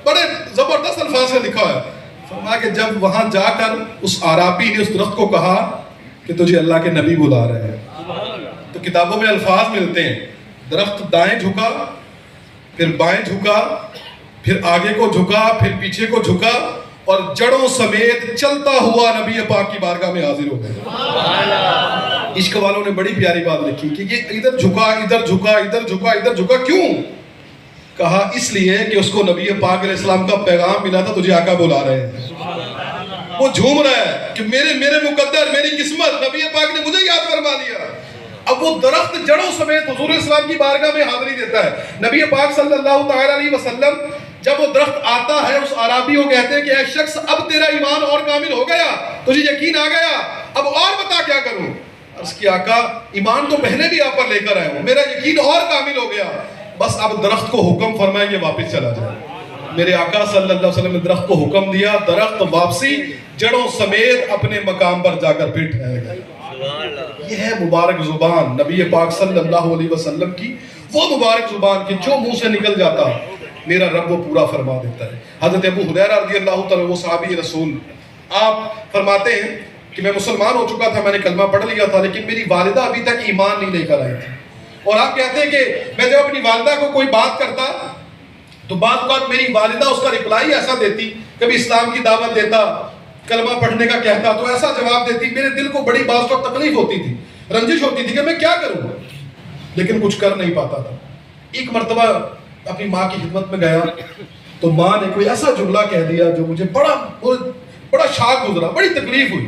بڑے زبردست الفاظ میں لکھا ہے، فرمایا کہ جب وہاں جا کر اس عرابی نے اس درخت کو کہا کہ تجھے اللہ کے نبی بلا رہے ہیں، تو کتابوں میں الفاظ ملتے ہیں، درخت دائیں جھکا، پھر بائیں جھکا، پھر آگے کو جھکا، پھر پیچھے کو جھکا، اور جڑوں سمیت چلتا ہوا نبی پاک کی بارگاہ میں حاضر ہو گئے۔ عشق والوں نے بڑی پیاری بات لکھی کہ یہ ادھر جھکا، ادھر جھکا، ادھر جھکا، ادھر جھکا، کیوں؟ کہا اس لیے کہ اس کو نبی پاک علیہ السلام کا پیغام ملا تھا، تجھے آقا بلا رہے ہیں۔ وہ جھوم رہا ہے کہ میرے مقدر، میری قسمت، نبی پاک نے مجھے یاد فرما دیا۔ اب وہ درخت جڑوں سمیت حضور اسلام کی بارگاہ میں حاضری دیتا ہے۔ نبی پاک صلی اللہ تعالی علیہ وسلم جب وہ درخت آتا ہے، اس عرابی کو کہتے ہیں کہ اے شخص اب تیرا ایمان اور کامل ہو گیا، تجھے یقین آ گیا، اب اور بتا کیا کروں؟ عرض کی آقا ایمان تو پہلے بھی آپ پر لے کر آئے ہوں، میرا یقین اور کامل ہو گیا، بس اب درخت کو حکم فرمائیں کہ واپس چلا جائے۔ میرے آقا صلی اللہ علیہ وسلم نے درخت کو حکم دیا، درخت واپسی جڑوں سمیت اپنے مقام پر جا کر پھر ٹھہر گئے۔ یہ ہے مبارک زبان نبی پاک صلی اللہ علیہ وسلم کی، وہ مبارک زبان کی جو منہ سے نکل جاتا میرا رب وہ پورا فرما دیتا ہے۔ حضرت ابو ہریرہ رضی اللہ تعالیٰ وہ صحابی رسول، آپ فرماتے ہیں کہ میں مسلمان ہو چکا تھا، میں نے کلمہ پڑھ لیا تھا، لیکن میری والدہ ابھی تک ایمان نہیں لے کر آئی تھی، اور آپ کہتے ہیں کہ میں جب اپنی والدہ کو کوئی بات کرتا تو بعض اوقات میری والدہ اس کا رپلائی ایسا دیتی، کبھی اسلام کی دعوت دیتا، کلمہ پڑھنے کا کہتا تو ایسا جواب دیتی، میرے دل کو بڑی بات اور تکلیف ہوتی تھی، رنجش ہوتی تھی کہ میں کیا کروں، لیکن کچھ کر نہیں پاتا تھا۔ ایک مرتبہ اپنی ماں کی خدمت میں گیا تو ماں نے کوئی ایسا جملہ کہہ دیا جو مجھے بڑا شاک گزرا، بڑی تکلیف ہوئی۔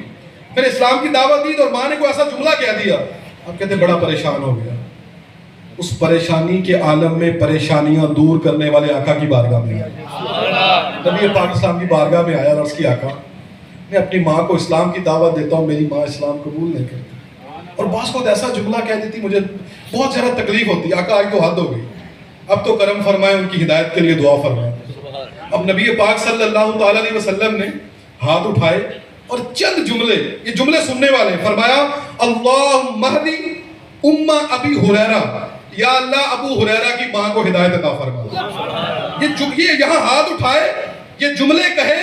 میں نے اسلام کی دعوت دی تو ماں نے کوئی ایسا جملہ کہہ دیا، آپ کہتے بڑا پریشان ہو گیا۔ اس پریشانی کے عالم میں پریشانیاں دور کرنے والے آقا کی بارگاہ میں آیا، نبی پاک اسلام کی بارگاہ میں آیا، عرض کی آقا میں اپنی ماں کو اسلام کی دعوت دیتا ہوں، میری ماں اسلام قبول نہیں کرتی، اور بعض کو ایسا جملہ کہہ دیتی مجھے بہت زیادہ تکلیف ہوتی، آقا آج تو حد ہو گئی، اب تو کرم فرمائے، ان کی ہدایت کے لیے دعا فرمائے۔ اب نبی پاک صلی اللہ تعالی علیہ وسلم نے ہاتھ اٹھائے اور چند جملے، یہ جملے سننے والے، فرمایا اللہم اہدی ام ابی ہریرہ، یا اللہ ابو ہریرہ کی ماں کو ہدایت عطا فرما۔ یہ یہاں ہاتھ اٹھائے، یہ جملے کہے،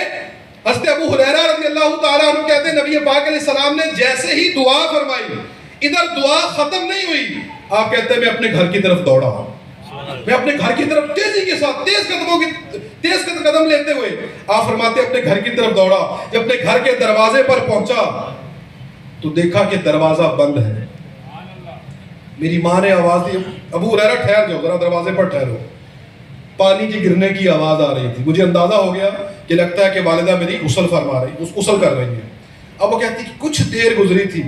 حضرت ابو ہریرہ رضی اللہ تعالیٰ عنہ کہتے ہیں نبی پاک علیہ السلام نے جیسے ہی دعا فرمائی، ادھر دعا ختم نہیں ہوئی، آپ کہتے ہیں میں اپنے گھر کی طرف دوڑا، میں اپنے گھر کی طرف تیزی کے ساتھ تیز قدم لیتے ہوئے، آپ فرماتے اپنے گھر کی طرف دوڑا، جب اپنے گھر کے دروازے پر پہنچا تو دیکھا کہ دروازہ بند ہے۔ میری ماں نے آواز دی ابو ہریرہ ٹھہر جاؤ، ذرا دروازے پر ٹھہرو۔ پانی کی گرنے کی آواز آ رہی تھی، مجھے اندازہ ہو گیا کہ لگتا ہے کہ والدہ میری غسل فرما رہی، غسل کر رہی ہے۔ اب وہ کہتی کہ کچھ دیر گزری تھی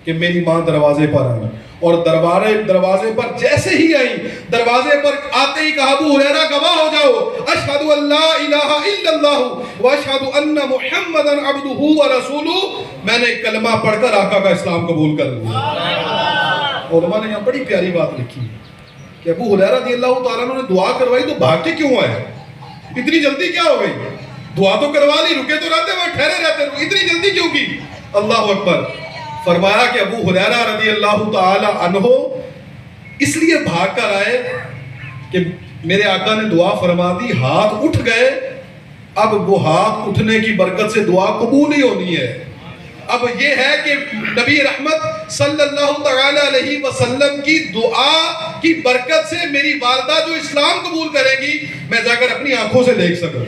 کہ میری ماں دروازے پر آئی، اور دروازے پر جیسے ہی آئی، دروازے پر آتے ہی کہا ابو ہریرہ گواہ ہو جاؤ، اشہد ان لا الہ الا اللہ واشہد ان محمدا عبدہ ورسولہ، میں نے کلمہ پڑھ کر آقا کا اسلام قبول کر لیا۔ علماء نے یہاں بڑی پیاری بات لکھی ہے کہ ابو ہریرہ رضی اللہ تعالیٰ عنہ نے دعا کروائی تو بھاگ کے کیوں آئے؟ اتنی جلدی کیا ہو گئی؟ دعا تو کروا لی، رکے تو رہتے وہاں ٹھہرے رہتے، اتنی جلدی کیوں کی؟ اللہ اکبر۔ فرمایا کہ ابو ہریرہ رضی اللہ تعالی عنہ اس لیے بھاگ کر آئے کہ میرے آقا نے دعا فرما دی، ہاتھ اٹھ گئے، اب وہ ہاتھ اٹھنے کی برکت سے دعا قبول ہی ہونی ہے۔ اب یہ ہے کہ نبی رحمت صلی اللہ تعالی علیہ وسلم کی دعا کی برکت سے میری والدہ جو اسلام قبول کرے گی، میں جا کر اپنی آنکھوں سے دیکھ سکوں۔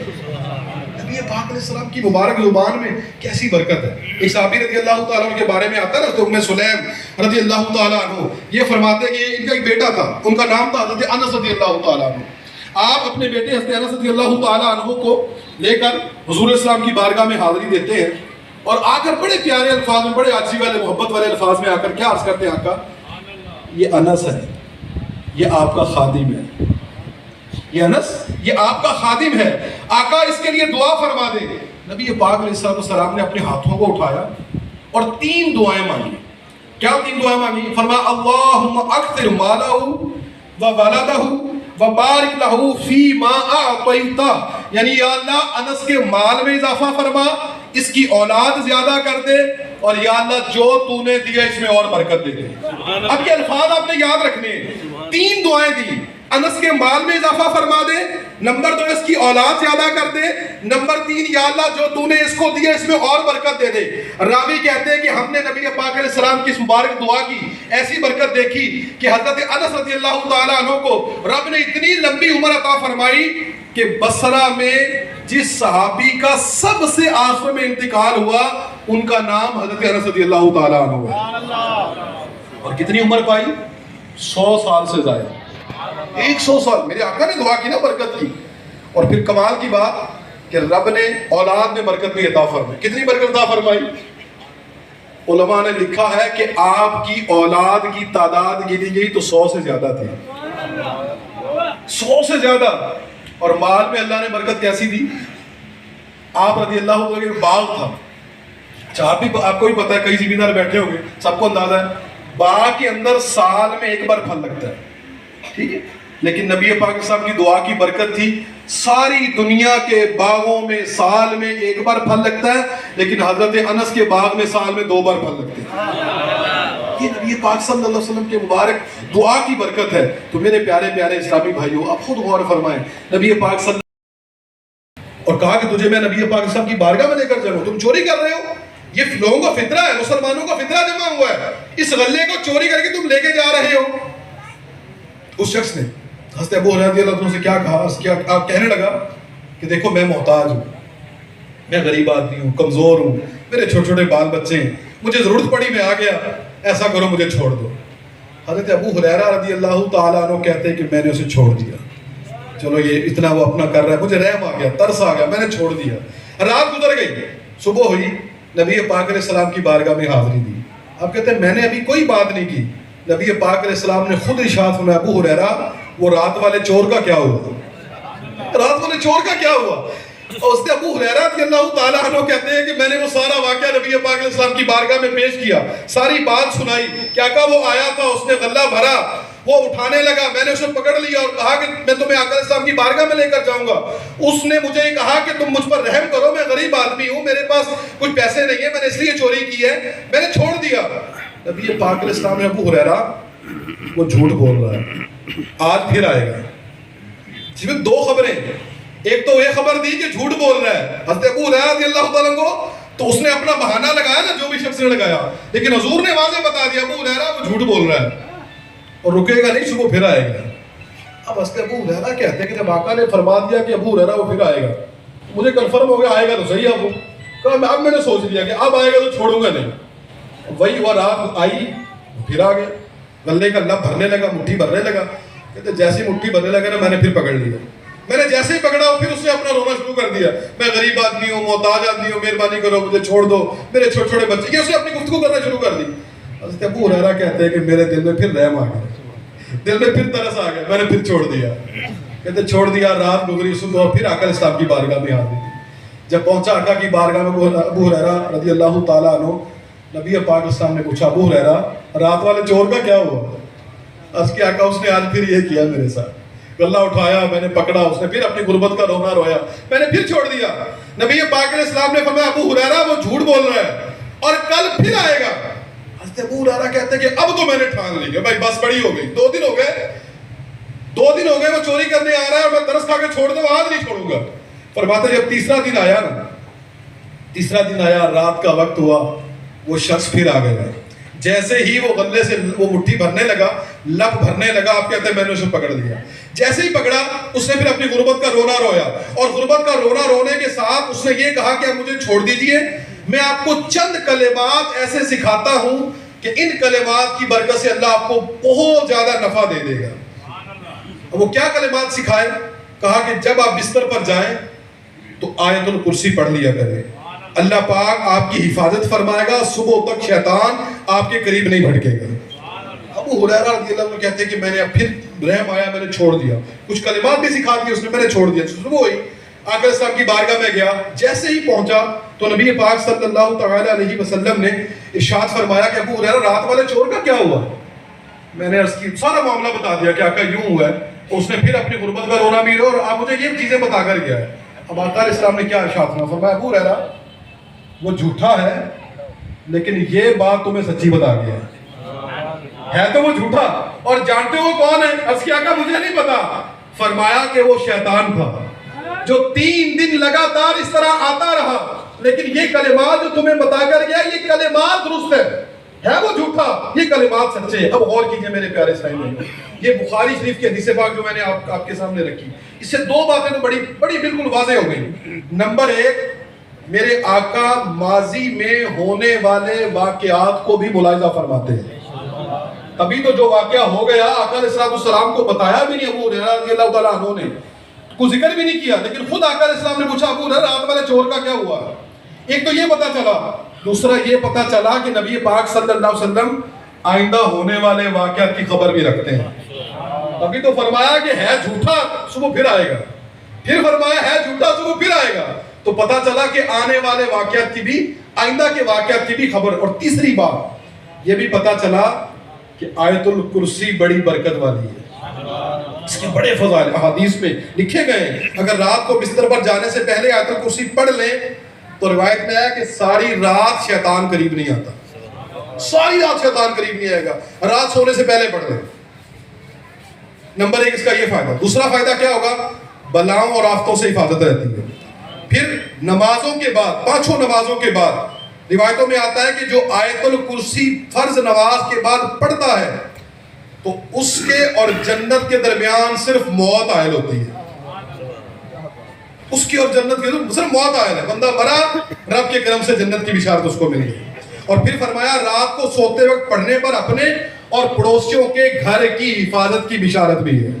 نبی پاک علیہ السلام کی مبارک زبان میں کیسی برکت ہے۔ ایک صحابی رضی اللہ تعالیٰ عنہ کے بارے میں آتا ہے حضرت ام سلیم رضی اللہ تعالیٰ عنہ، یہ فرماتے ہیں کہ ان کا ایک بیٹا تھا، ان کا نام تھا حضرت انس رضی اللہ تعالیٰ عنہ۔ آپ اپنے بیٹے حضرت انس رضی اللہ تعالیٰ عنہ کو لے کر حضور اسلام کی بارگاہ میں حاضری دیتے ہیں، اور آ کر بڑے پیارے الفاظ میں، بڑے عاجزی والے محبت والے الفاظ میں آ کر کیا عرض کرتے ہیں آقا، یہ انس ہے، یہ آپ کا خادم ہے، یہ انس یہ آپ کا خادم ہے، آقا اس کے لیے دعا فرما دے۔ نبی پاک علیہ السلام نے اپنے ہاتھوں کو اٹھایا اور 3 دعائیں مانگی۔ کیا 3 دعائیں مانگی؟ فرمایا اللہم اکثر مالہ وولدہ وبارک لہ فیما اعطیتہ، یعنی یا اللہ انس کے مال میں اضافہ فرما، اس کی اولاد زیادہ کر دے، اور یا اللہ جو تو نے دیا اس میں اور برکت دے دے۔ اب یہ الفاظ آپ نے یاد رکھنے ہیں، 3 دعائیں دی، انس کے مال میں اضافہ فرما دے، نمبر 2 اس کی اولاد زیادہ کر دے، نمبر 3 یا اللہ جو تو نے اس کو دیا اس میں اور برکت دے دے۔ راوی کہتے ہیں کہ ہم نے نبی پاک علیہ السلام کی اس مبارک دعا کی ایسی برکت دیکھی کہ حضرت انس رضی اللہ تعالیٰ عنہ کو رب نے اتنی لمبی عمر عطا فرمائی کہ بصرہ میں جس صحابی کا سب سے آخر میں انتقال ہوا ان کا نام حضرت انس رضی اللہ تعالیٰ عنہ ہے۔ اور کتنی عمر پائی؟ 100 سال سے زائد، 100 سال۔ میرے آقا نے دعا کی نا برکت کی۔ اور پھر کمال کی بات کہ رب نے اولاد میں برکت بھی عطا فرمائی۔ کتنی برکت عطا فرمائی؟ علماء نے لکھا ہے کہ آپ کی اولاد کی تعداد گنی گئی تو 100 سے زیادہ تھی، 100 سے زیادہ۔ اور مال میں اللہ نے برکت کیسی دی؟ آپ رضی اللہ عنہ کے باغ تھا، اچھا آپ کو بھی پتا ہے، کئی زمیندار بیٹھے ہوں گے، سب کو اندازہ ہے باغ کے اندر سال میں ایک بار پھل لگتا ہے، ٹھیک ہے، لیکن نبی پاک صاحب کی دعا کی برکت تھی ساری دنیا کے باغوں میں سال میں ایک بار پھل لگتا ہے، لیکن حضرت انس کے باغ میں سال میں 2 بار پھل لگتے ہیں۔ یہ نبی پاک صلی اللہ علیہ وسلم کے مبارک دعا کی برکت ہے۔ تو میرے پیارے پیارے اسلامی بھائیوں، آپ خود غور فرمائیں، نبی پاک صلی اور کہا کہ تجھے میں نبی پاک صاحب کی بارگاہ میں لے کر جاؤں، تم چوری کر رہے ہو، یہ لوگوں کا فطرہ ہے، مسلمانوں کا فطرہ جمع ہوا ہے، اس غلے کو چوری کر کے تم لے کے جا رہے ہو۔ اس شخص نے حضرت ابو ہریرہ رضی اللہ عنہ سے کیا کہا؟ کہنے لگا کہ دیکھو میں محتاج ہوں، میں غریب آدمی ہوں، کمزور ہوں، میرے چھوٹے چھوٹے بال بچے ہیں، مجھے ضرورت پڑی میں آ گیا، ایسا کرو مجھے چھوڑ دو۔ حضرت ابو ہریرہ رضی اللہ تعالیٰ عنہ کہتے ہیں کہ میں نے اسے چھوڑ دیا، چلو یہ اتنا وہ اپنا کر رہا ہے، مجھے رحم آ گیا، ترس آ گیا، میں نے چھوڑ دیا۔ رات گزر گئی، صبح ہوئی، نبی پاک علیہ السلام کی بارگاہ میں حاضری دی۔ اب کہتے ہیں میں نے ابھی کوئی بات نہیں کی، نبی پاک علیہ السلام نے خود ارشاد فرمایا ابو ہریرہ وہ رات والے چور کا کیا ہوا؟ رات والے چور کا کیا ہوا؟ اور اس نے ابو ہریرہ رضی اللہ تعالیٰ عنہ کہتے ہیں کہ میں نے وہ سارا واقعہ نبی پاک علیہ السلام کی بارگاہ میں پیش کیا، ساری بات سنائی، کیا کہا وہ آیا تھا، اس نے غلہ بھرا، وہ اٹھانے لگا، میں نے اسے پکڑ لیا اور کہا کہ میں تمہیں آقا علیہ السلام کی بارگاہ میں لے کر جاؤں گا۔ اس نے مجھے کہا کہ تم مجھ پر رحم کرو، میں غریب آدمی ہوں، میرے پاس کچھ پیسے نہیں ہیں، میں نے اس لیے چوری کی ہے، میں نے چھوڑ دیا۔ نبی پاک علیہ السلام نے ابو ہریرہ وہ جھوٹ بول رہا ہے، آج پھر آئے گا۔ جس میں 2 خبریں، ایک تو یہ خبر دی کہ جھوٹ بول رہا ہے حضرت ابو ہریرہ رضی اللہ تعالیٰ کو، تو اس نے اپنا بہانہ لگایا نا، جو بھی شخص نے لگایا، لیکن حضور نے واضح بتا دیا ابو ہریرہ وہ جھوٹ بول رہا ہے اور رکے گا نہیں، صبح پھر آئے گا۔ اب حضرت ابو ہریرہ کہتے ہیں کہ جب آقا نے فرما دیا کہ ابو ہریرہ وہ پھر آئے گا، مجھے کنفرم ہو گیا آئے گا تو صحیح ہے، کہا اب میں نے سوچ لیا کہ اب آئے گا تو چھوڑوں گا نہیں۔ وہی ہوا، رات آئی پھر آ گیا، غلے کا لب بھرنے لگا، مٹھی بھرنے لگا، کہتے جیسے مٹھی بھرنے لگا نا میں نے پھر پکڑ لیا، میں نے جیسے ہی پکڑا پھر اس نے اپنا رونا شروع کر دیا، میں غریب آدمی ہوں، محتاج آدمی ہوں، مہربانی کرو مجھے چھوڑ دو، میرے چھوٹے چھوٹے بچے، یہ اس نے اپنی گفتگو کرنا شروع کر دی۔ حضرت ابو ہریرہ کہتے ہیں کہ میرے دل میں پھر رحم آ گیا، دل میں پھر ترس آ گیا، میں نے پھر چھوڑ دیا۔ کہتے چھوڑ دیا، رات گزری، صبح اور پھر آقا علیہ السلام کی بارگاہ میں حاضری دی۔ جب پہنچا آقا کی بارگاہ میں ابو ہریرہ رضی اللہ تعالیٰ عنہ، نبی پاک علیہ السلام نے پوچھا ابو ہریرہ رات والے چور کا کیا ہوا؟ اس کے آقا اس نے آج پھر یہ کیا میرے ساتھ، غلہ اٹھایا، میں نے پکڑا، اس نے پھر اپنی غربت کا رونا رویا، میں نے پھر چھوڑ دیا۔ نبی پاک علیہ السلام نے فرمایا ابو ہریرہ وہ جھوٹ بول رہا ہے اور کل پھر آئے گا۔ حضرت ابو ہریرہ کہتے ہیں کہ اب تو میں نے ٹھان لی کہ بھائی بس بڑی ہو گئی، 2 دن ہو گئے وہ چوری کرنے آ رہا ہے اور میں ترس کھا کے چھوڑ دوں، آج نہیں چھوڑوں گا۔ فرماتے جب تیسرا دن آیا نا، تیسرا دن آیا، رات کا وقت ہوا، وہ شخص پھر آ گیا، جیسے ہی وہ غلے سے وہ مٹھی بھرنے لگا، لب بھرنے لگا، آپ کہتے ہیں میں نے اسے پکڑ لیا، جیسے ہی پکڑا اس نے پھر اپنی غربت کا رونا رویا، اور غربت کا رونا رونے کے ساتھ اس نے یہ کہا کہ اب مجھے چھوڑ دیجئے، میں آپ کو چند کلمات ایسے سکھاتا ہوں کہ ان کلمات کی برکت سے اللہ آپ کو بہت زیادہ نفع دے دے گا۔ وہ کیا کلمات سکھائے؟ کہا کہ جب آپ بستر پر جائیں تو آیت الکرسی پڑھ لیا کریں، اللہ پاک آپ کی حفاظت فرمائے گا، صبح تک شیطان آپ کے قریب نہیں بھٹکے گا۔ ابو ہریرہ رضی اللہ عنہ کہتے ہیں کہ میں نے پھر رحم آیا، میں نے چھوڑ دیا، کچھ کلمات بھی سکھا دیے اس نے، میں نے چھوڑ دیا۔ صبح ہوئی، آقا علیہ السلام کی بارگاہ میں گیا، جیسے ہی پہنچا تو نبی پاک صلی اللہ تعالی علیہ وسلم نے ارشاد فرمایا کہ ابو ہریرہ رات والے چور کا کیا ہوا؟ میں نے اس کی سارا معاملہ بتا دیا کہ آقا یوں ہوا ہے، اس نے پھر اپنی غربت کا رونا بھی رہا اور آپ مجھے یہ چیزیں بتا کر گیا ہے۔ اب آقا علیہ السلام نے کیا ارشاد فرمایا؟ ابو ہریرہ وہ جھوٹا ہے لیکن یہ بات تمہیں سچی بتا گیا ہے، ہے تو وہ جھوٹا، اور جانتے ہو کون ہے؟ عرض کیا کہ مجھے نہیں پتا، فرمایا کہ وہ شیطان تھا جو 3 دن لگاتار اس طرح آتا رہا، لیکن یہ کلمات جو تمہیں بتا کر گیا یہ کلمات درست ہے وہ جھوٹا، یہ کلمات سچے ہیں۔ اب غور کیجئے میرے پیارے اسلام، یہ بخاری شریف کی حدیث پاک جو میں نے آپ کے سامنے رکھی، اس سے 2 باتیں تو بڑی بالکل واضح ہو گئی۔ نمبر 1، میرے آقا ماضی میں ہونے والے واقعات کو بھی ملاحظہ فرماتے ہیں۔ تبھی تو جو واقعہ ہو گیا آقا علیہ السلام کو بتایا بھی نہیں ابو ہریرہ رضی اللہ تعالیٰ عنہ نے، کو ذکر بھی نہیں کیا، لیکن خود آقا علیہ السلام نے پوچھا ابو ہریرہ رات والے چور کا کیا ہوا؟ ایک تو یہ پتا چلا، دوسرا یہ پتا چلا کہ نبی پاک صلی اللہ علیہ وسلم آئندہ ہونے والے واقعات کی خبر بھی رکھتے ہیں۔ ابھی تو فرمایا کہ ہے جھوٹا صبح پھر آئے گا، پھر فرمایا ہے جھوٹا صبح پھر آئے گا، تو پتا چلا کہ آنے والے واقعات کی بھی، آئندہ کے واقعات کی بھی خبر۔ اور تیسری بات یہ بھی پتا چلا کہ آیت الکرسی بڑی برکت والی ہے، اس کے بڑے فضائل احادیث میں لکھے گئے ہیں۔ اگر رات کو بستر پر جانے سے پہلے آیت الکرسی پڑھ لیں تو روایت میں ہے کہ ساری رات شیطان قریب نہیں آتا، ساری رات شیطان قریب نہیں آئے گا، رات سونے سے پہلے پڑھ لیں۔ نمبر 1 اس کا یہ فائدہ۔ دوسرا فائدہ کیا ہوگا؟ بلاؤں اور آفتوں سے حفاظت رہتی ہے۔ پھر نمازوں کے بعد، 5 نمازوں کے بعد روایتوں میں آتا ہے کہ جو آیت الکرسی فرض نماز کے بعد پڑھتا ہے تو اس کے اور جنت کے درمیان صرف موت عائل ہوتی ہے، اس کی اور جنت کے صرف موت عائل ہے، بندہ مرا، رب کے کرم سے جنت کی بشارت اس کو مل گئی۔ اور پھر فرمایا رات کو سوتے وقت پڑھنے پر اپنے اور پڑوسیوں کے گھر کی حفاظت کی بشارت بھی ہے،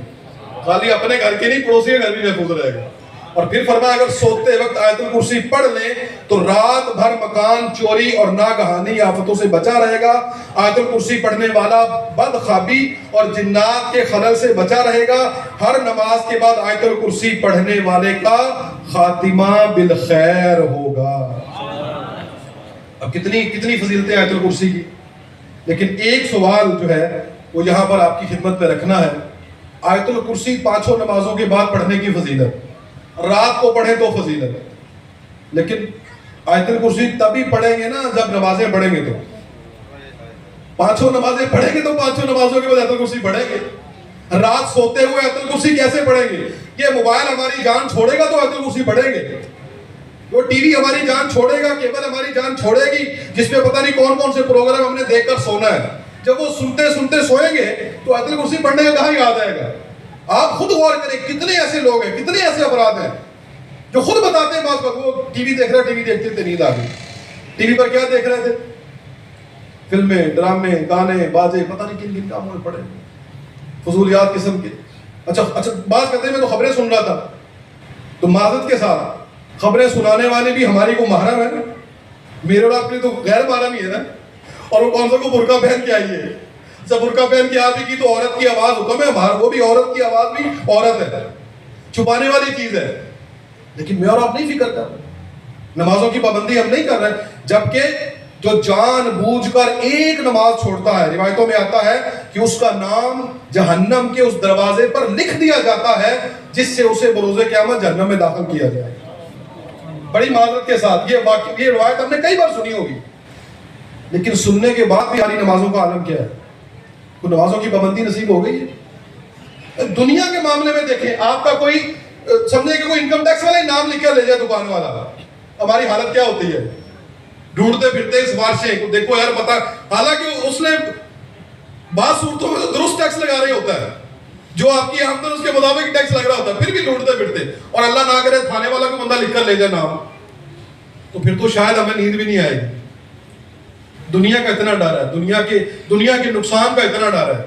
خالی اپنے گھر کے نہیں، پڑوسی کے گھر بھی محفوظ رہے گا۔ اور پھر فرمایا اگر سوتے وقت آیت الکرسی پڑھ لیں تو رات بھر مکان چوری اور ناگہانی آفتوں سے بچا رہے گا۔ آیت الکرسی پڑھنے والا بدخوابی اور جنات کے خلل سے بچا رہے گا۔ ہر نماز کے بعد آیت الکرسی پڑھنے والے کا خاتمہ بالخیر ہوگا۔ اب کتنی فضیلتیں آیت الکرسی کی، لیکن ایک سوال جو ہے وہ یہاں پر آپ کی خدمت میں رکھنا ہے۔ آیت الکرسی 5 نمازوں کے بعد پڑھنے کی فضیلت، رات کو پڑھیں تو فضیلت، لیکن آیت الکرسی تبھی پڑھیں گے نا جب نمازیں پڑھیں گے، تو 5 نمازیں پڑھیں گے تو 5 نمازوں کے بعد آیت الکرسی پڑھیں گے۔ رات سوتے ہوئے آیت الکرسی کیسے پڑھیں گے؟ یہ موبائل ہماری جان چھوڑے گا تو آیت الکرسی پڑھیں گے، وہ ٹی وی ہماری جان چھوڑے گا، کیبل ہماری جان چھوڑے گی جس پہ پتہ نہیں کون سے پروگرام ہم نے دیکھ کر سونا ہے، جب وہ سنتے سوئیں گے تو آیت الکرسی پڑھنے کا کہاں یاد آئے گا؟ آپ خود غور کریں، کتنے ایسے لوگ ہیں، کتنے ایسے افراد ہیں جو خود بتاتے ہیں بعض وقت وہ ٹی وی دیکھ رہے، ٹی وی دیکھتے تھے نیند آ گئی، ٹی وی پر کیا دیکھ رہے تھے؟ فلمیں، ڈرامے، گانے، بازے، پتہ نہیں کن کاموں میں پڑے، فضولیات قسم کے۔ اچھا بات کرتے ہیں، میں تو خبریں سن رہا تھا، تو معذرت کے ساتھ خبریں سنانے والے بھی ہماری کو محرم ہے، میرے اور آپ کے تو غیر محرم ہی ہے نا، اور وہ کون سا کو برقع پہن کے آئی ہے، جب برقع پہن کے آپ کی تو عورت کی آواز حکم ہے، وہ بھی عورت کی آواز بھی عورت ہے، چھپانے والی چیز ہے، لیکن میں اور آپ نہیں فکر کر رہے، نمازوں کی پابندی ہم نہیں کر رہے، جبکہ جو جان بوجھ کر ایک نماز چھوڑتا ہے، روایتوں میں آتا ہے کہ اس کا نام جہنم کے اس دروازے پر لکھ دیا جاتا ہے جس سے اسے بروز قیامت جہنم میں داخل کیا جائے۔ بڑی معذرت کے ساتھ یہ روایت ہم نے کئی بار سنی ہوگی، لیکن سننے کے بعد بھی ہماری نمازوں کا عالم کیا ہے؟ نمازوں کی پابندی نصیب ہو گئی ہے؟ دنیا کے معاملے میں دیکھیں، آپ کا کوئی سمجھے کہ کوئی انکم ٹیکس والے نام لکھ کر لے جائے دکان والا، ہماری حالت کیا ہوتی ہے؟ ڈھونڈتے پھرتے اس سفارشیں کو، دیکھو یار پتا، حالانکہ اس نے بعض صورتوں میں تو درست ٹیکس لگا رہی ہوتا ہے، جو آپ کی آمدن اس کے مطابق ٹیکس لگ رہا ہوتا ہے، پھر بھی ڈھونڈتے پھرتے، اور اللہ نہ کرے تھانے والا کو بندہ لکھ کر لے جائے نام، تو پھر تو شاید ہمیں نیند بھی نہیں آئے گی۔ دنیا کا اتنا ڈر ہے، دنیا کے نقصان کا اتنا ڈر ہے۔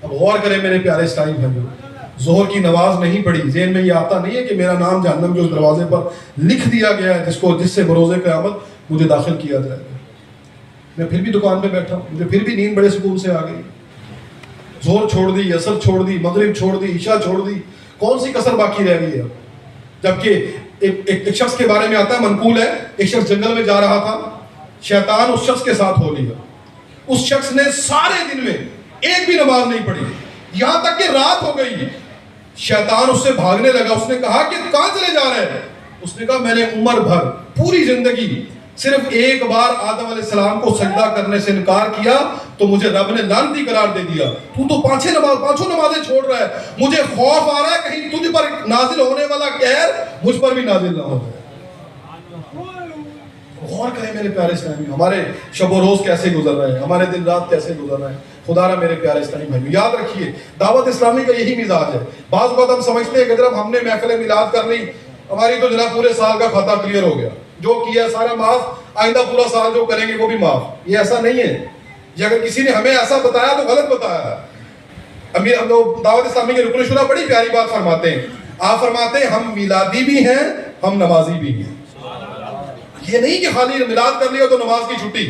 اب غور کریں میرے پیارے اسلامی بھائیوں، ظہر کی نماز نہیں پڑھی، ذہن میں یہ آتا نہیں ہے کہ میرا نام جہنم کے اس دروازے پر لکھ دیا گیا ہے جس سے بروز قیامت مجھے داخل کیا جائے گا، میں پھر بھی دکان پہ بیٹھا ہوں، مجھے پھر بھی نیند بڑے سکون سے آ گئی، ظہر چھوڑ دی، عصر چھوڑ دی، مغرب چھوڑ دی، عشاء چھوڑ دی، کون سی کسر باقی رہ گئی ہے؟ جبکہ ایک شخص کے بارے میں آتا ہے، منقول ہے، ایک شخص جنگل میں جا رہا تھا، شیطان اس شخص کے ساتھ ہو لیا، اس شخص نے سارے دن میں ایک بھی نماز نہیں پڑھی، یہاں تک کہ رات ہو گئی، شیطان اس سے بھاگنے لگا، اس نے کہا کہ کہاں چلے جا رہے ہیں؟ اس نے کہا میں نے عمر بھر پوری زندگی صرف ایک بار آدم علیہ السلام کو سجدہ کرنے سے انکار کیا تو مجھے رب نے لعنتی قرار دے دیا. تو پانچوں نمازیں چھوڑ رہا ہے, مجھے خوف آ رہا ہے کہیں تجھ پر نازل ہونے والا قہر مجھ پر بھی نازل نہ ہو جائے. غور کریں میرے پیارے اسلامی, ہمارے شب و روز کیسے گزر رہے ہیں, ہمارے دن رات کیسے گزر رہے ہیں. خدا را میرے پیارے اسلامی بھائی, یاد رکھیے دعوت اسلامی کا یہی مزاج ہے. بعض اوقات ہم سمجھتے ہیں کہ جب ہم نے محفل میلاد کر لی ہماری تو جناب پورے سال کا کھاتا کلیئر ہو گیا, جو کیا سارا معاف, آئندہ پورا سال جو کریں گے وہ بھی معاف. یہ ایسا نہیں ہے. یہ اگر کسی نے ہمیں ایسا بتایا تو غلط بتایا. امیر دعوت اسلامی کے رکن شورا بڑی پیاری بات فرماتے ہیں. آپ فرماتے ہیں ہم میلادی بھی ہیں, ہم نمازی بھی ہیں. یہ نہیں کہ خالی میلاد کر لیا تو نماز کی چھٹی,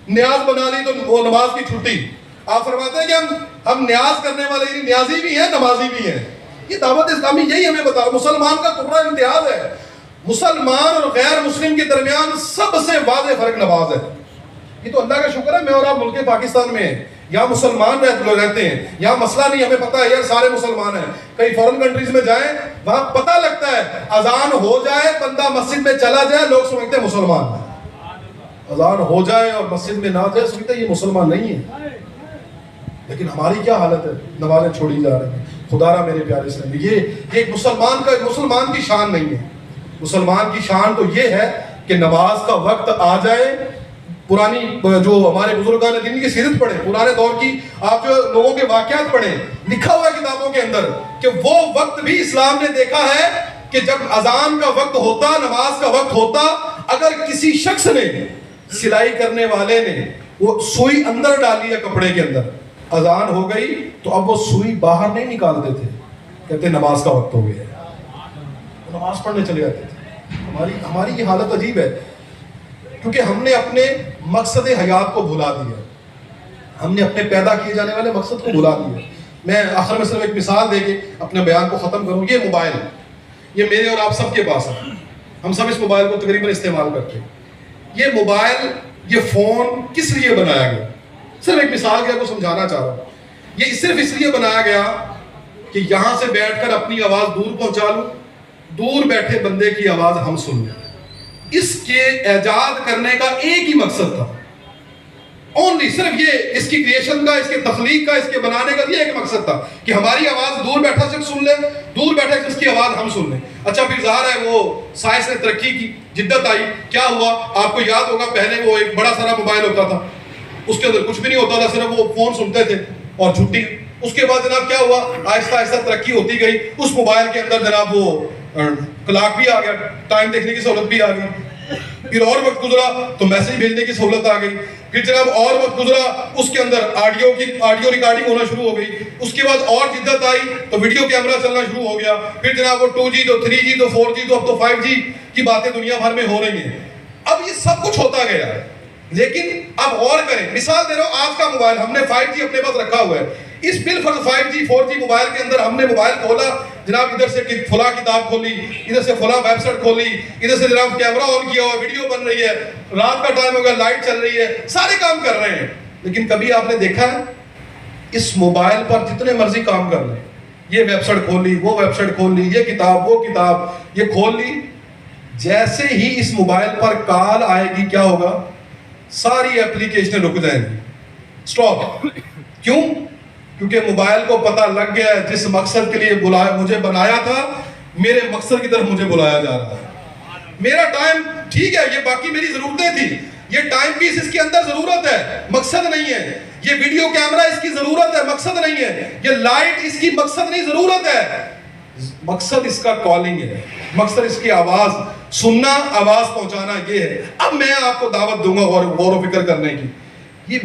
نیاز بنا لی تو وہ نماز کی چھٹی. آپ فرماتے ہیں کہ ہم نیاز کرنے والے نیازی بھی ہیں, نمازی بھی ہیں. یہ دعوت اسلامی یہی ہمیں بتا, مسلمان کا قرہ امتیاز ہے. مسلمان اور غیر مسلم کے درمیان سب سے واضح فرق نماز ہے. یہ تو اللہ کا شکر ہے میں اور آپ ملک پاکستان میں ہیں, یہاں مسلمان رہتے ہیں, یہاں مسئلہ نہیں, ہمیں پتہ ہے یار سارے مسلمان ہیں. کئی فورن کنٹریز میں جائیں وہاں پتہ لگتا ہے اذان ہو جائے بندہ مسجد میں چلا جائے لوگ سمجھتے ہیں مسلمان ہے. اذان ہو جائے اور مسجد میں نہ جائے سمجھتے ہیں یہ مسلمان نہیں ہے. لیکن ہماری کیا حالت ہے, نمازیں چھوڑی جا رہی ہیں. خدا را میرے پیارے اسلامی, یہ ایک مسلمان کی شان نہیں ہے. مسلمان کی شان تو یہ ہے کہ نماز کا وقت آ جائے. پرانی جو ہمارے بزرگان دین کی سیرت پڑھیں, پرانے دور کی آپ جو لوگوں کے واقعات پڑھیں, لکھا ہوا ہے کتابوں کے اندر کہ وہ وقت بھی اسلام نے دیکھا ہے کہ جب اذان کا وقت ہوتا, نماز کا وقت ہوتا, اگر کسی شخص نے, سلائی کرنے والے نے وہ سوئی اندر ڈالی ہے کپڑے کے اندر, اذان ہو گئی تو اب وہ سوئی باہر نہیں نکالتے تھے, کہتے نماز کا وقت ہو گیا ہے, نماز پڑھنے چلے جاتے تھے. ہماری یہ حالت عجیب ہے کیونکہ ہم نے اپنے مقصد حیات کو بھلا دیا, ہم نے اپنے پیدا کیے جانے والے مقصد کو بھلا دیا. میں آخر میں صرف ایک مثال دے کے اپنے بیان کو ختم کروں. یہ موبائل, یہ میرے اور آپ سب کے پاس ہے, ہم سب اس موبائل کو تقریباً استعمال کرتے ہیں. یہ موبائل, یہ فون کس لیے بنایا گیا؟ صرف ایک مثال کے آپ کو سمجھانا چاہ رہا ہوں. یہ صرف اس لیے بنایا گیا کہ یہاں سے بیٹھ کر اپنی آواز دور پہنچا لوں, دور بیٹھے بندے کی آواز ہم سن لیں. اس کے ایجاد کرنے کا ایک ہی مقصد تھا, اونلی صرف یہ, اس کی کریشن کا, اس کے تخلیق کا, اس کے بنانے کا یہ ایک مقصد تھا کہ ہماری آواز دور بیٹھا شخص سن لے, دور بیٹھے شخص کی آواز ہم سن لیں. اچھا پھر ظاہر ہے وہ سائنس نے ترقی کی, جدت آئی, کیا ہوا آپ کو یاد ہوگا پہلے وہ ایک بڑا سارا موبائل ہوتا تھا, اس کے اندر کچھ بھی نہیں ہوتا تھا, صرف وہ فون سنتے تھے اور چھٹی. اس کے بعد جناب کیا ہوا, آہستہ آہستہ ترقی ہوتی گئی, اس موبائل کے اندر جناب وہ کلاک بھی آ گیا, ٹائم دیکھنے کی سہولت بھی آ گئی. پھر اور وقت گزرا تو میسج بھیجنے کی سہولت آ گئی. پھر جناب اور وقت گزرا, اس کے اندر آڈیو ریکارڈنگ ہونا شروع ہو گئی. اس کے بعد اور جدت آئی تو ویڈیو کیمرہ چلنا شروع ہو گیا. پھر جناب وہ 2G تو 3G تو 4G تو اب تو 5G کی باتیں دنیا بھر میں ہو رہی ہیں. اب یہ سب کچھ ہوتا گیا ہے. لیکن اب غور کریں, مثال دے رہا ہوں, آج کا موبائل ہم نے 5G اپنے پاس رکھا ہوا ہے. اس بالفرض 5G 4G موبائل کے اندر ہم نے موبائل کھولا, جناب ادھر سے فلاں کتاب کھولی, ادھر سے فلاں ویب سائٹ کھولی, ادھر سے جناب کیمرہ آن کیا ہوا, ویڈیو بن رہی ہے, رات کا ٹائم ہو گیا, لائٹ چل رہی ہے, سارے کام کر رہے ہیں. لیکن کبھی آپ نے دیکھا ہے اس موبائل پر جتنے مرضی کام کر لیں, یہ ویب سائٹ کھول لی, وہ ویب سائٹ کھول لی, یہ کتاب وہ کتاب یہ کھول لی, جیسے ہی اس موبائل پر کال آئے گی کیا ہوگا, ساری اپلیکیشنیں رک جائیں گی, سٹاپ. کیوں؟ کیونکہ موبائل کو پتہ لگ گیا ہے جس مقصد کے لیے مجھے بنایا تھا, میرے مقصد کی طرف مجھے بلایا جا رہا ہے. میرا ٹائم ٹھیک ہے, یہ باقی میری ضرورتیں تھیں, یہ ٹائم پیس اس کے اندر ضرورت ہے, مقصد نہیں ہے. یہ ویڈیو کیمرہ اس کی ضرورت ہے, مقصد نہیں ہے. یہ لائٹ اس کی مقصد نہیں, ضرورت ہے. مقصد اس کا کالنگ ہے, مقصد اس کی آواز سننا, آواز پہنچانا, یہ ہے. اب میں آپ کو دعوت دوں گا غور و فکر کرنے کی. یہ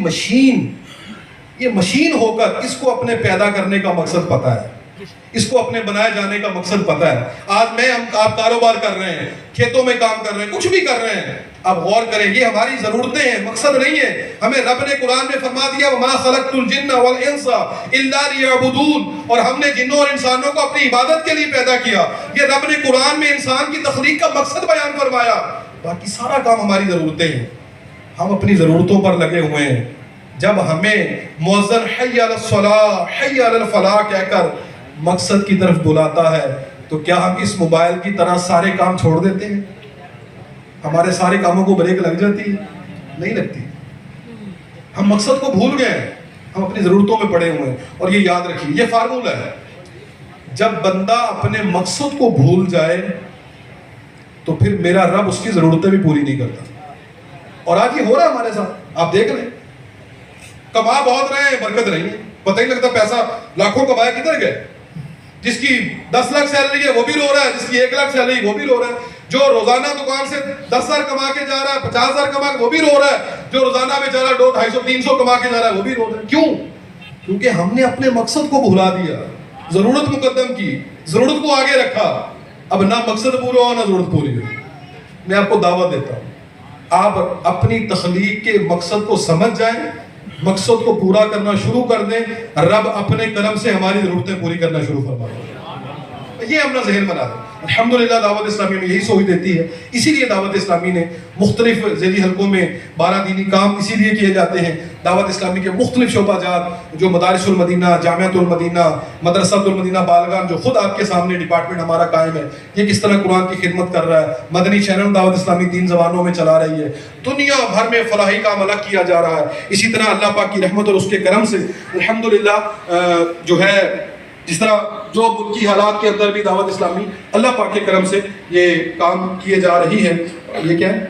مشین ہو کر اس کو اپنے پیدا کرنے کا مقصد پتا ہے, اس کو اپنے بنائے جانے کا مقصد پتا ہے. آج آپ کاروبار کر رہے ہیں, کھیتوں میں کام کر رہے ہیں, کچھ بھی کر رہے ہیں, اب غور کریں, یہ ہماری ضرورتیں ہیں, مقصد نہیں ہے. ہمیں رب نے قرآن میں فرما دیا وَمَا خَلَقْتُ الْجِنَّ وَالْإِنسَ إِلَّا لِيَعْبُدُونَ, اور ہم نے جنوں اور انسانوں کو اپنی عبادت کے لیے پیدا کیا. یہ رب نے قرآن میں انسان کی تخلیق کا مقصد بیان فرمایا. باقی سارا کام ہماری ضرورتیں ہیں, ہم اپنی ضرورتوں پر لگے ہوئے ہیں. جب ہمیں مؤذن حی علی الصلاۃ حی علی الفلاح کہہ کر مقصد کی طرف بلاتا ہے تو کیا ہم اس موبائل کی طرح سارے کام چھوڑ دیتے ہیں؟ ہمارے سارے کاموں کو بریک لگ جاتی ہے؟ نہیں لگتی. ہم مقصد کو بھول گئے ہیں, ہم اپنی ضرورتوں میں پڑے ہوئے ہیں. اور یہ یاد رکھیے, یہ فارمولہ ہے, جب بندہ اپنے مقصد کو بھول جائے تو پھر میرا رب اس کی ضرورتیں بھی پوری نہیں کرتا. اور آج یہ ہو رہا ہے ہمارے ساتھ, آپ دیکھ لیں, کما بہت رہے ہیں, برکت نہیں ہے, پتہ ہی لگتا پیسہ لاکھوں کمائے کدھر گئے. جس کی 10 لاکھ سیلری ہے وہ بھی رو رہا ہے, جس کی 1 لاکھ سیلری وہ بھی رو رہا ہے, جو روزانہ دکان سے 10,000 کما کے جا رہا ہے, 50,000 کما کے وہ بھی رو رہا ہے, جو روزانہ بیچارہ 200, 250, 300 کما کے جا رہا ہے وہ بھی رو رہا ہے. کیوں؟ کیونکہ ہم نے اپنے مقصد کو بھلا دیا, ضرورت مقدم کی, ضرورت کو آگے رکھا. اب نہ مقصد پورا ہو نہ ضرورت پوری ہو. میں آپ کو دعوت دیتا ہوں, آپ اپنی تخلیق کے مقصد کو سمجھ جائیں, مقصد کو پورا کرنا شروع کر دیں, رب اپنے کرم سے ہماری ضرورتیں پوری کرنا شروع فرما دیں. یہ اپنا ذہن بنا دیں. الحمدللہ دعوت اسلامی میں یہی سہولت دیتی ہے. اسی لیے دعوت اسلامی نے مختلف ذیلی حلقوں میں 12 دینی کام اسی لیے کیے جاتے ہیں. دعوت اسلامی کے مختلف شعبہ جات جو مدارس المدینہ, جامعۃ المدینہ, مدرسۃ المدینہ بالغان, جو خود آپ کے سامنے ڈپارٹمنٹ ہمارا قائم ہے, یہ کس طرح قرآن کی خدمت کر رہا ہے. مدنی چینل دعوت اسلامی 3 زبانوں میں چلا رہی ہے. دنیا بھر میں فلاحی کام الگ کیا جا رہا ہے. اسی طرح اللہ پاک کی رحمت اور اس کے کرم سے الحمدللہ جو ہے, جس طرح جو ملکی حالات کے اندر بھی دعوت اسلامی اللہ پاک کے کرم سے یہ کام کیے جا رہی ہے. یہ کیا ہے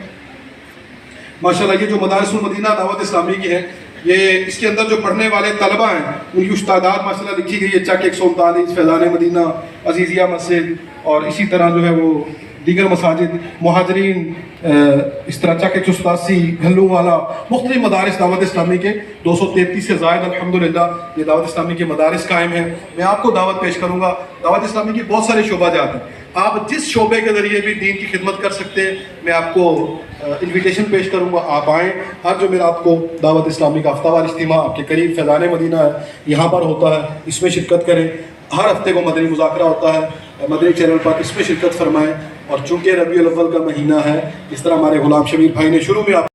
ماشاءاللہ, یہ جو مدارس المدینہ دعوت اسلامی کی ہے, یہ اس کے اندر جو پڑھنے والے طلبہ ہیں ان کی تعداد ماشاءاللہ لکھی گئی ہے. چک 139, فیضان مدینہ, عزیزیہ مسجد, اور اسی طرح جو ہے وہ دیگر مساجد, مہاجرین, اس طرح چک 187, گھلوں والا, مختلف مدارس دعوت اسلامی کے 233 سے زائد الحمدللہ یہ دعوت اسلامی کے مدارس قائم ہیں. میں آپ کو دعوت پیش کروں گا. دعوت اسلامی کی بہت سارے شعبہ جات ہیں, آپ جس شعبے کے ذریعے بھی دین کی خدمت کر سکتے ہیں, میں آپ کو انویٹیشن پیش کروں گا, آپ آئیں. ہر جمعرات کو دعوت اسلامی کا ہفتہ وار اجتماع آپ کے قریب فیضان مدینہ ہے, یہاں پر ہوتا ہے, اس میں شرکت کریں. ہر ہفتے کو مدنی مذاکرہ ہوتا ہے, مدنی چینل پر اس میں شرکت فرمائیں. اور چونکہ ربیع الاول کا مہینہ ہے, اس طرح ہمارے غلام شبیر بھائی نے شروع میں آپ